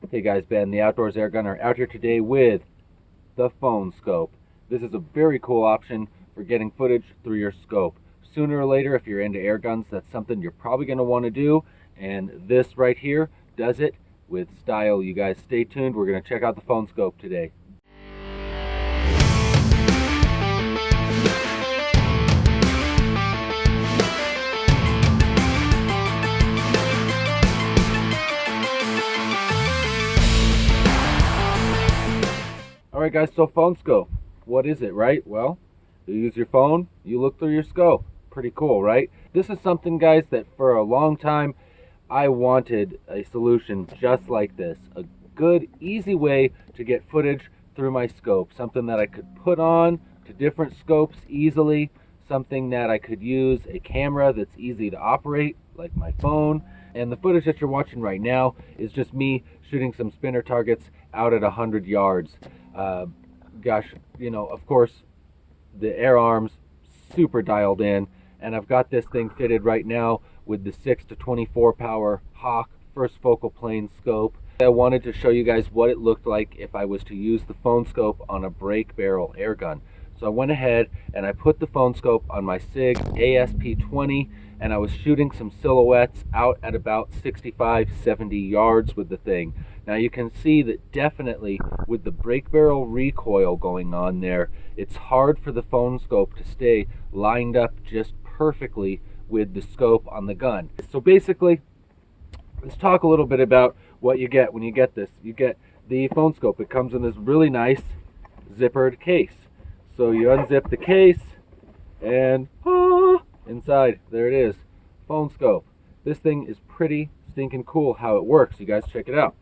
Hey guys, Ben, the Outdoors Air Gunner, out here today with the Phone Skope. This is a very cool option for getting footage through your scope. Sooner or later, if you're into air guns, that's something you're probably going to want to do, and this right here does it with style. You guys stay tuned. We're going to check out the Phone Skope today. Alright guys, so Phone Skope, what is it, right? Well, you use your phone, you look through your scope. Pretty cool, right? This is something, guys, that for a long time I wanted a solution just like this. A good, easy way to get footage through my scope. Something that I could put on to different scopes easily. Something that I could use a camera that's easy to operate, like my phone. And the footage that you're watching right now is just me shooting some spinner targets out at 100 yards. Gosh, you know, of course, the air arms super dialed in, and I've got this thing fitted right now with the 6 to 24 power Hawk first focal plane scope. I wanted to show you guys what it looked like if I was to use the Phone Skope on a break barrel air gun. So I went ahead and I put the Phone Skope on my SIG ASP-20, and I was shooting some silhouettes out at about 65-70 yards with the thing. Now you can see that definitely with the break barrel recoil going on there, it's hard for the Phone Skope to stay lined up just perfectly with the scope on the gun. So basically, let's talk a little bit about what you get when you get this. You get the Phone Skope. It comes in this really nice zippered case. So you unzip the case and inside, there it is, Phone Skope. This thing is pretty stinking cool how it works. You guys check it out.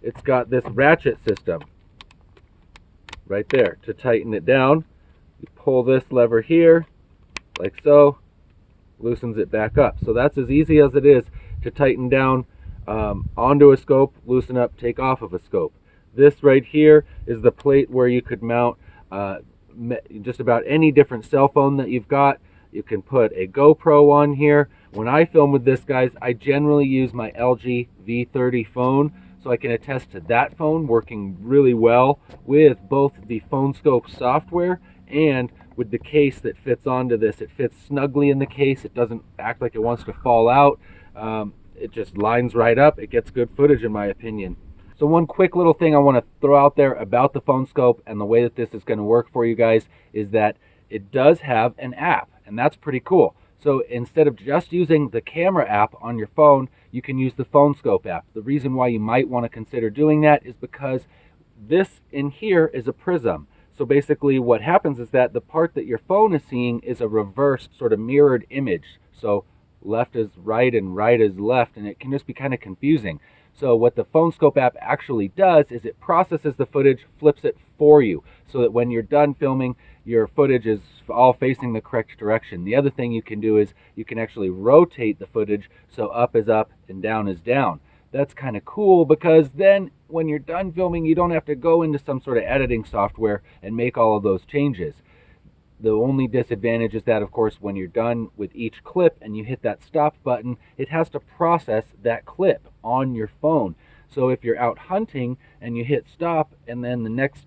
It's got this ratchet system right there to tighten it down. You pull this lever here like so, loosens it back up. So that's as easy as it is to tighten down onto a scope, loosen up, take off of a scope. This right here is the plate where you could mount just about any different cell phone that you've got. You can put a GoPro on here. When I film with this, guys, I generally use my LG V30 phone, so I can attest to that phone working really well with both the Phone Skope software and with the case that fits onto this. It fits snugly in the case. It doesn't act like it wants to fall out. It just lines right up. It gets good footage in my opinion. So one quick little thing I want to throw out there about the Phone Skope and the way that this is going to work for you guys is that it does have an app, and that's pretty cool. So instead of just using the camera app on your phone, you can use the Phone Skope app. The reason why you might want to consider doing that is because this in here is a prism. So basically what happens is that the part that your phone is seeing is a reverse sort of mirrored image. So left is right and right is left, and it can just be kind of confusing. So what the Phone Skope app actually does is it processes the footage, flips it for you, so that when you're done filming, your footage is all facing the correct direction. The other thing you can do is you can actually rotate the footage so up is up and down is down. That's kind of cool because then when you're done filming, you don't have to go into some sort of editing software and make all of those changes. The only disadvantage is that, of course, when you're done with each clip and you hit that stop button, it has to process that clip on your phone. So if you're out hunting and you hit stop and then the next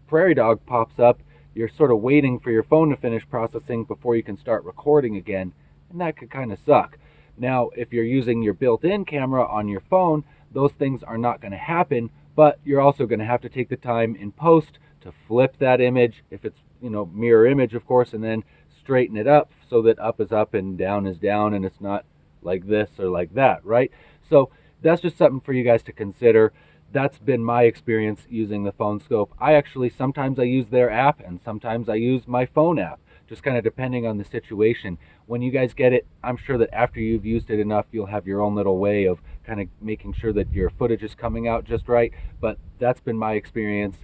prairie dog pops up, you're sort of waiting for your phone to finish processing before you can start recording again, and that could kind of suck. Now, if you're using your built-in camera on your phone, those things are not going to happen, but you're also going to have to take the time in post to flip that image, if it's, you know, mirror image, of course, and then straighten it up so that up is up and down is down, and it's not like this or like that, right? So that's just something for you guys to consider. That's been my experience using the Phone Skope. Sometimes I use their app and sometimes I use my phone app, just kind of depending on the situation. When you guys get it, I'm sure that after you've used it enough, you'll have your own little way of kind of making sure that your footage is coming out just right, but that's been my experience.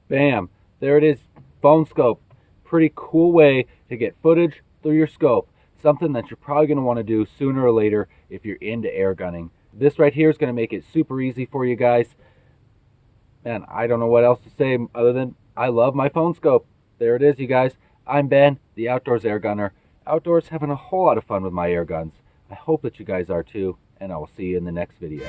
Bam, there it is, Phone Skope. Pretty cool way to get footage through your scope. Something that you're probably going to want to do sooner or later if you're into air gunning. This right here is going to make it super easy for you guys. And I don't know what else to say other than I love my Phone Skope. There it is, you guys. I'm Ben, the Outdoors Air Gunner. Outdoors having a whole lot of fun with my air guns. I hope that you guys are too, and I will see you in the next video.